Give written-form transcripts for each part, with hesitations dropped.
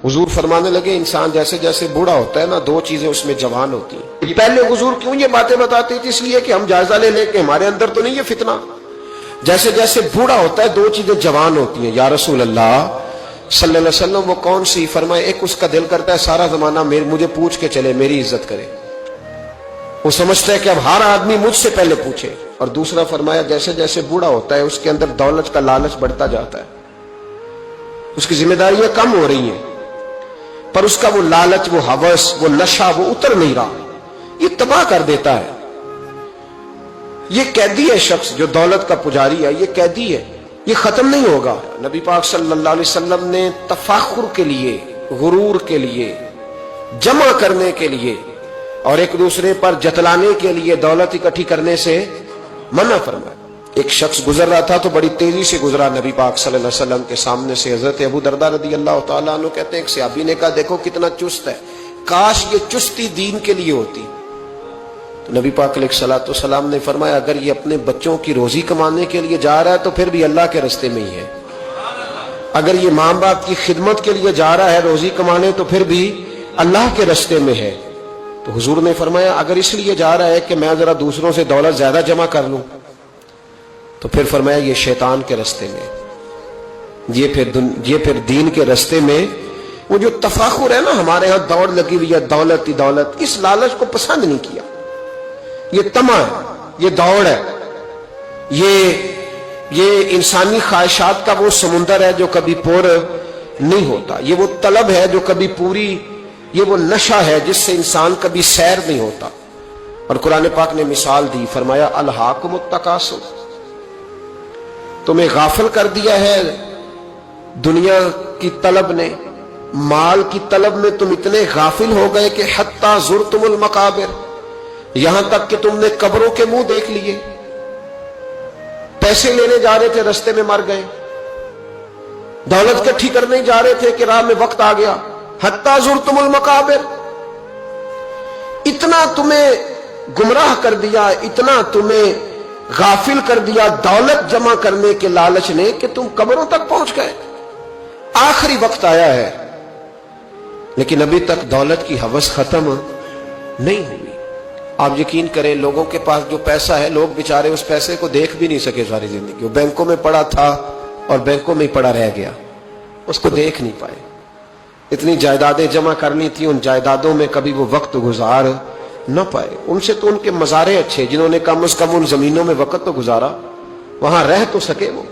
حضور فرمانے لگے انسان جیسے جیسے بوڑھا ہوتا ہے نا، دو چیزیں اس میں جوان ہوتی ہیں۔ پہلے حضور کیوں یہ باتیں بتاتے تھے؟ اس لیے کہ ہم جائزہ لے لیں کہ ہمارے اندر تو نہیں یہ فتنہ۔ جیسے جیسے بوڑھا ہوتا ہے دو چیزیں جوان ہوتی ہیں۔ یا رسول اللہ صلی اللہ علیہ وسلم وہ کون سی؟ فرمائے ایک اس کا دل کرتا ہے سارا زمانہ مجھے پوچھ کے چلے، میری عزت کرے، وہ سمجھتا ہے کہ اب ہر آدمی مجھ سے پہلے پوچھے۔ اور دوسرا فرمایا جیسے جیسے بوڑھا ہوتا ہے اس کے اندر دولت کا لالچ بڑھتا جاتا ہے، اس کی ذمہ داریاں کم ہو رہی ہیں، پر اس کا وہ لالچ، وہ ہوس، وہ نشہ وہ اتر نہیں رہا، یہ تباہ کر دیتا ہے۔ یہ قیدی ہے شخص جو دولت کا پجاری ہے، یہ قیدی ہے، یہ ختم نہیں ہوگا۔ نبی پاک صلی اللہ علیہ وسلم نے تفاخر کے لیے، غرور کے لیے، جمع کرنے کے لیے اور ایک دوسرے پر جتلانے کے لیے دولت اکٹھی کرنے سے منع فرمایا۔ ایک شخص گزر رہا تھا تو بڑی تیزی سے گزرا نبی پاک صلی اللہ علیہ وسلم کے سامنے سے۔ حضرت ابو درداء رضی اللہ تعالیٰ عنہ کہتے ہیں ایک صحابی نے کہا دیکھو کتنا چست ہے، کاش یہ چستی دین کے لیے ہوتی۔ تو نبی پاک علیہ الصلوۃ والسلام نے فرمایا اگر یہ اپنے بچوں کی روزی کمانے کے لیے جا رہا ہے تو پھر بھی اللہ کے راستے میں ہی ہے، اگر یہ ماں باپ کی خدمت کے لیے جا رہا ہے روزی کمانے تو پھر بھی اللہ کے راستے میں ہے۔ تو حضور نے فرمایا اگر اس لیے جا رہا ہے کہ میں ذرا دوسروں سے دولت زیادہ جمع کر لوں تو پھر فرمایا یہ شیطان کے راستے میں، یہ پھر دین کے راستے میں۔ وہ جو تفاخر ہے نا، ہمارے ہاں دوڑ لگی ہوئی ہے دولت ہی دولت، اس لالچ کو پسند نہیں کیا۔ یہ طمع ہے، یہ دوڑ ہے، یہ انسانی خواہشات کا وہ سمندر ہے جو کبھی پور نہیں ہوتا، یہ وہ طلب ہے جو کبھی پوری، یہ وہ نشہ ہے جس سے انسان کبھی سیر نہیں ہوتا۔ اور قرآن پاک نے مثال دی، فرمایا الہاکم التکاثر، تمہیں غافل کر دیا ہے دنیا کی طلب نے، مال کی طلب میں تم اتنے غافل ہو گئے کہ حتی زرتم المقابر، یہاں تک کہ تم نے قبروں کے منہ دیکھ لیے، پیسے لینے جا رہے تھے رستے میں مر گئے، دولت اکٹھی کرنے جا رہے تھے کہ راہ میں وقت آ گیا، حتی زرتم المقابر۔ اتنا تمہیں گمراہ کر دیا، اتنا تمہیں غافل کر دیا دولت جمع کرنے کے لالچ نے کہ تم قبروں تک پہنچ گئے۔ آخری وقت آیا ہے لیکن ابھی تک دولت کی ہوس ختم نہیں ہوئی۔ آپ یقین کریں لوگوں کے پاس جو پیسہ ہے، لوگ بیچارے اس پیسے کو دیکھ بھی نہیں سکے ساری زندگی، وہ بینکوں میں پڑا تھا اور بینکوں میں ہی پڑا رہ گیا، اس کو دیکھ نہیں پائے۔ اتنی جائیدادیں جمع کرنی تھی، ان جائیدادوں میں کبھی وہ وقت گزار نہ پائے۔ ان سے تو ان کے مزارے اچھے، جنہوں نے کم از کم ان زمینوں میں وقت تو گزارا، وہاں رہ تو سکے وہ،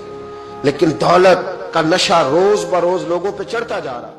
لیکن دولت کا نشہ روز بروز لوگوں پہ چڑھتا جا رہا۔